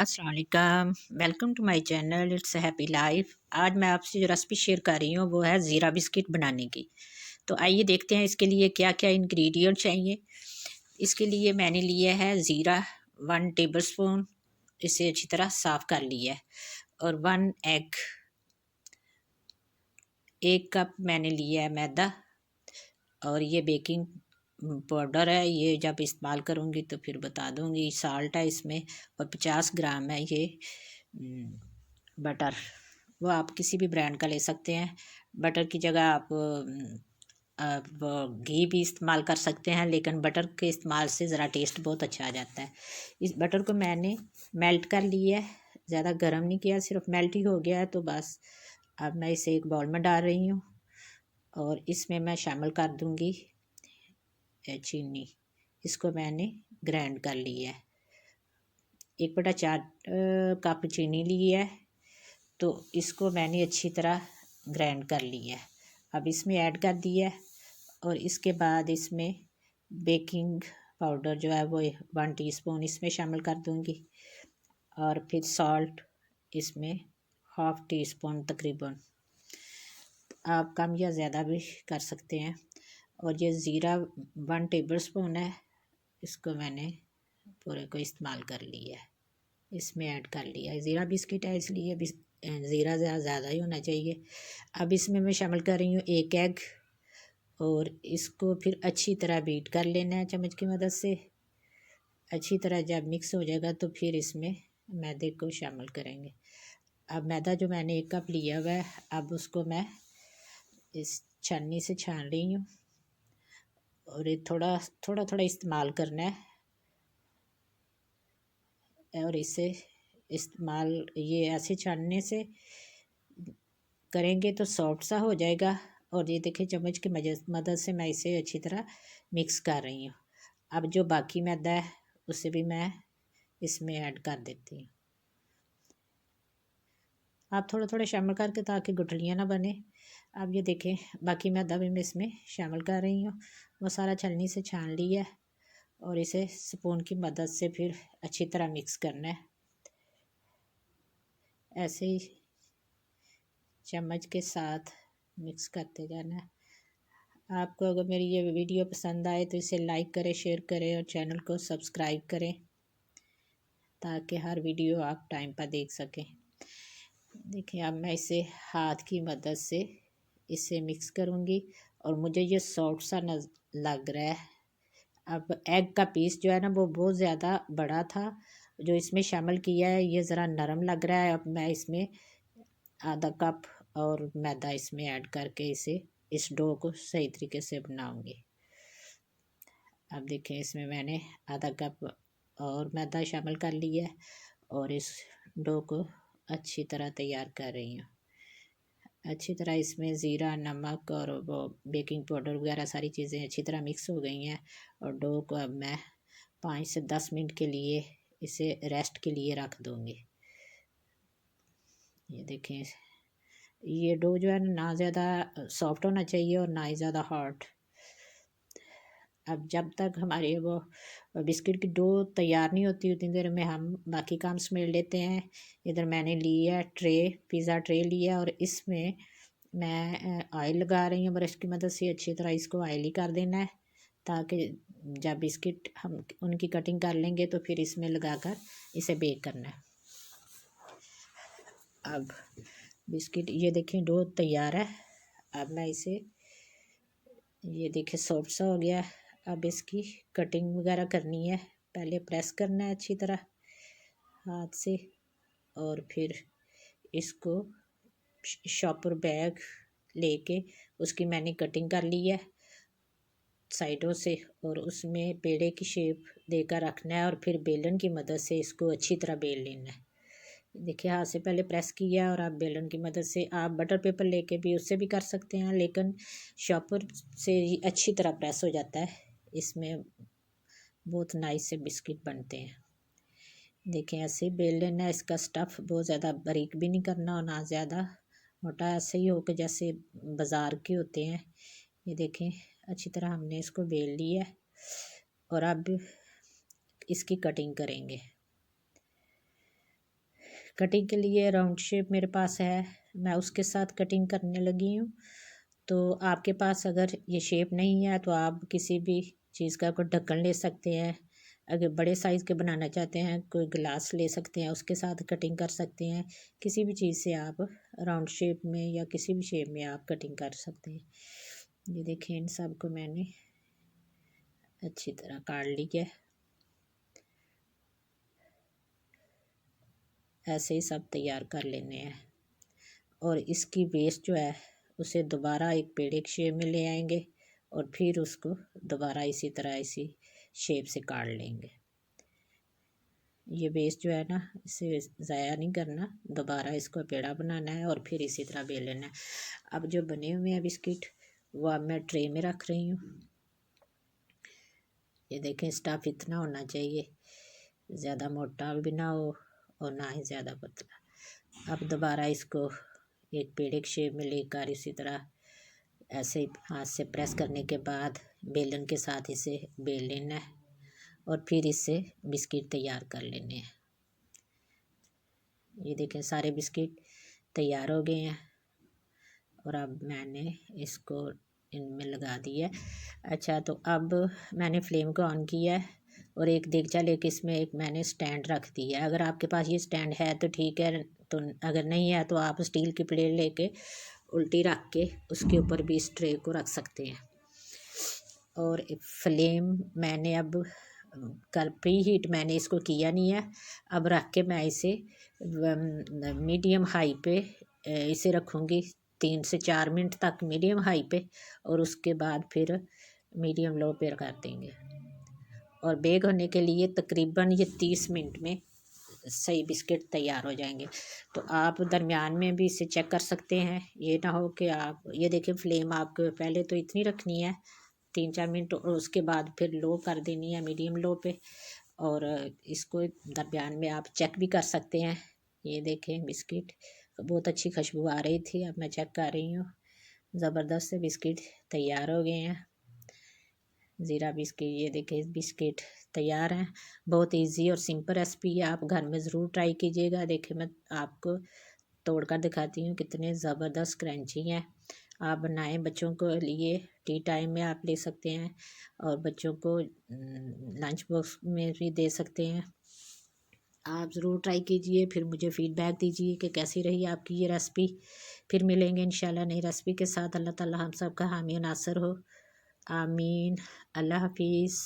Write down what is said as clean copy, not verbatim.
अस्सलाम वालेकुम। Welcome to my channel it's happy life. आज मैं आपसे जो रेसिपी शेयर कर रही हूँ वो है ज़ीरा बिस्किट बनाने की। तो आइए देखते हैं इसके लिए क्या क्या इंग्रेडिएंट चाहिए। इसके लिए मैंने लिया है ज़ीरा 1 टेबलस्पून, इसे अच्छी तरह साफ़ कर लिया है। और 1 एग, 1 कप मैंने लिया है मैदा। और ये बेकिंग पाउडर है, ये जब इस्तेमाल करूँगी तो फिर बता दूँगी। साल्ट है इसमें और 50 ग्राम है ये बटर। वो आप किसी भी ब्रांड का ले सकते हैं। बटर की जगह आप घी भी इस्तेमाल कर सकते हैं, लेकिन बटर के इस्तेमाल से ज़रा टेस्ट बहुत अच्छा आ जाता है। इस बटर को मैंने मेल्ट कर लिया है, ज़्यादा गर्म नहीं किया, सिर्फ मेल्ट ही हो गया है। तो बस अब मैं इसे एक बाउल में डाल रही हूँ और इसमें मैं शामिल कर दूँगी चीनी। इसको मैंने ग्राइंड कर लिया है। 1/4 कप चीनी ली है, तो इसको मैंने अच्छी तरह ग्राइंड कर लिया है। अब इसमें ऐड कर दिया है और इसके बाद इसमें बेकिंग पाउडर जो है वो 1 टीस्पून इसमें शामिल कर दूंगी। और फिर सॉल्ट इसमें 1/2 टीस्पून तकरीबन, आप कम या ज़्यादा भी कर सकते हैं। और ये ज़ीरा 1 टेबलस्पून है, इसको मैंने पूरे को इस्तेमाल कर लिया है, इसमें ऐड कर लिया है। ज़ीरा बिस्किट है इसलिए ज़ीरा ज़्यादा ही होना चाहिए। अब इसमें मैं शामिल कर रही हूँ 1 एग और इसको फिर अच्छी तरह बीट कर लेना है चम्मच की मदद से। अच्छी तरह जब मिक्स हो जाएगा तो फिर इसमें मैदे को शामिल करेंगे। अब मैदा जो मैंने 1 कप लिया हुआ है, अब उसको मैं इस छन्नी से छान रही हूँ और ये थोड़ा थोड़ा थोड़ा इस्तेमाल करना है। और इसे इस्तेमाल ये ऐसे छानने से करेंगे तो सॉफ्ट सा हो जाएगा। और ये देखिए चम्मच की मदद से मैं इसे अच्छी तरह मिक्स कर रही हूँ। अब जो बाकी मैदा है उसे भी मैं इसमें ऐड कर देती हूँ। आप थोड़ा थोड़ा शामिल करके ताकि गुठलियाँ ना बने। अब ये देखें बाकी मैदा भी मैं इसमें शामिल कर रही हूँ। वो सारा छलनी से छान लिया है और इसे स्पून की मदद से फिर अच्छी तरह मिक्स करना है। ऐसे ही चम्मच के साथ मिक्स करते जाना है। आपको अगर मेरी ये वीडियो पसंद आए तो इसे लाइक करें, शेयर करें और चैनल को सब्सक्राइब करें ताकि हर वीडियो आप टाइम पर देख सकें। देखिए अब मैं इसे हाथ की मदद से इसे मिक्स करूँगी और मुझे ये सॉफ्ट सा लग रहा है। अब एग का पीस जो है ना वो बहुत ज़्यादा बड़ा था, जो इसमें शामिल किया है ये ज़रा नरम लग रहा है। अब मैं इसमें आधा कप और मैदा इसमें ऐड करके इस डो को सही तरीके से बनाऊंगी। अब देखें इसमें मैंने आधा कप और मैदा शामिल कर लिया है और इस डो को अच्छी तरह तैयार कर रही हूँ। अच्छी तरह इसमें ज़ीरा, नमक और वो बेकिंग पाउडर वगैरह सारी चीज़ें अच्छी तरह मिक्स हो गई हैं। और डो को अब मैं 5 से 10 मिनट के लिए इसे रेस्ट के लिए रख दूँगी। ये देखें ये डो जो है ना ज़्यादा सॉफ्ट होना चाहिए और ना ही ज़्यादा हार्ड। अब जब तक हमारे वो बिस्किट की डो तैयार नहीं होती उतनी देर में हम बाकी काम समेट लेते हैं। इधर मैंने लिया ट्रे, पिज़्ज़ा ट्रे लिया और इसमें मैं ऑयल लगा रही हूँ ब्रश की मदद से। अच्छी तरह इसको ऑयली कर देना है ताकि जब बिस्किट हम उनकी कटिंग कर लेंगे तो फिर इसमें लगाकर इसे बेक करना है। अब बिस्किट ये देखें डो तैयार है। अब मैं इसे ये देखें सॉफ्ट सा हो गया। अब इसकी कटिंग वगैरह करनी है। पहले प्रेस करना है अच्छी तरह हाथ से और फिर इसको शॉपर बैग लेके उसकी मैंने कटिंग कर ली है साइडों से और उसमें पेड़े की शेप देकर रखना है और फिर बेलन की मदद से इसको अच्छी तरह बेल लेना है। देखिए हाथ से पहले प्रेस किया और आप बेलन की मदद से आप बटर पेपर लेके भी उससे भी कर सकते हैं, लेकिन शॉपर से अच्छी तरह प्रेस हो जाता है। इसमें बहुत नाइस से बिस्किट बनते हैं। देखें ऐसे ही बेल लेना है। इसका स्टफ़ बहुत ज़्यादा बारीक भी नहीं करना और ना ज़्यादा मोटा, ऐसे ही हो के जैसे बाज़ार के होते हैं। ये देखें अच्छी तरह हमने इसको बेल लिया है और अब इसकी कटिंग करेंगे। कटिंग के लिए राउंड शेप मेरे पास है, मैं उसके साथ कटिंग करने लगी हूँ। तो आपके पास अगर ये शेप नहीं है तो आप किसी भी चीज़ का कोई ढक्कन ले सकते हैं। अगर बड़े साइज़ के बनाना चाहते हैं कोई गिलास ले सकते हैं, उसके साथ कटिंग कर सकते हैं। किसी भी चीज़ से आप राउंड शेप में या किसी भी शेप में आप कटिंग कर सकते हैं। ये देखें, इन सब को मैंने अच्छी तरह काट लिया। ऐसे ही सब तैयार कर लेने हैं और इसकी बेस जो है उसे दोबारा एक पेड़े के शेप में ले आएंगे और फिर उसको दोबारा इसी तरह इसी शेप से काट लेंगे। ये बेस जो है ना, इसे ज़ाया नहीं करना, दोबारा इसको पेड़ा बनाना है और फिर इसी तरह बेल लेना है। अब जो बने हुए हैं बिस्किट वो अब मैं ट्रे में रख रही हूँ। ये देखें, स्टफ़ इतना होना चाहिए, ज़्यादा मोटा भी ना हो और ना ही ज़्यादा पतला। अब दोबारा इसको एक पेड़े के शेप में लेकर इसी तरह ऐसे हाथ से प्रेस करने के बाद बेलन के साथ इसे बेल लेना है और फिर इससे बिस्किट तैयार कर लेने हैं। ये देखें, सारे बिस्किट तैयार हो गए हैं और अब मैंने इसको इनमें लगा दिया। अच्छा, तो अब मैंने फ्लेम को ऑन किया है और एक देगचा लेके इसमें एक मैंने स्टैंड रख दिया है। अगर आपके पास ये स्टैंड है तो ठीक है, तो अगर नहीं है तो आप स्टील की प्लेट लेके उल्टी रख के उसके ऊपर भी इस ट्रे को रख सकते हैं। और फ्लेम मैंने अब कर प्री हीट मैंने इसको किया नहीं है। अब रख के मैं इसे मीडियम हाई पे इसे रखूँगी 3 से 4 मिनट तक मीडियम हाई पे, और उसके बाद फिर मीडियम लो पे कर देंगे। और बेक होने के लिए तकरीबन ये 30 मिनट में सही बिस्किट तैयार हो जाएंगे। तो आप दरमियान में भी इसे चेक कर सकते हैं। ये ना हो कि आप ये देखें, फ्लेम आपको पहले तो इतनी रखनी है 3-4 मिनट और उसके बाद फिर लो कर देनी है मीडियम लो पे, और इसको दरमियान में आप चेक भी कर सकते हैं। ये देखें, बिस्किट बहुत अच्छी खुशबू आ रही थी। अब मैं चेक कर रही हूँ, ज़बरदस्त से बिस्किट तैयार हो गए हैं। ज़ीरा बिस्किट, ये देखें बिस्किट तैयार हैं। बहुत इजी और सिंपल रेसिपी है, आप घर में ज़रूर ट्राई कीजिएगा। देखिए, मैं आपको तोड़कर दिखाती हूँ, कितने ज़बरदस्त क्रंची हैं। आप बनाएं, बच्चों को लिए टी टाइम में आप ले सकते हैं और बच्चों को लंच बॉक्स में भी दे सकते हैं। आप ज़रूर ट्राई कीजिए, फिर मुझे फ़ीडबैक दीजिए कि कैसी रही आपकी ये रेसिपी। फिर मिलेंगे इंशाल्लाह नई रेसिपी के साथ। अल्लाह ताला हम सब का हामी नासर हो, आमीन। अल्लाह हाफिज़।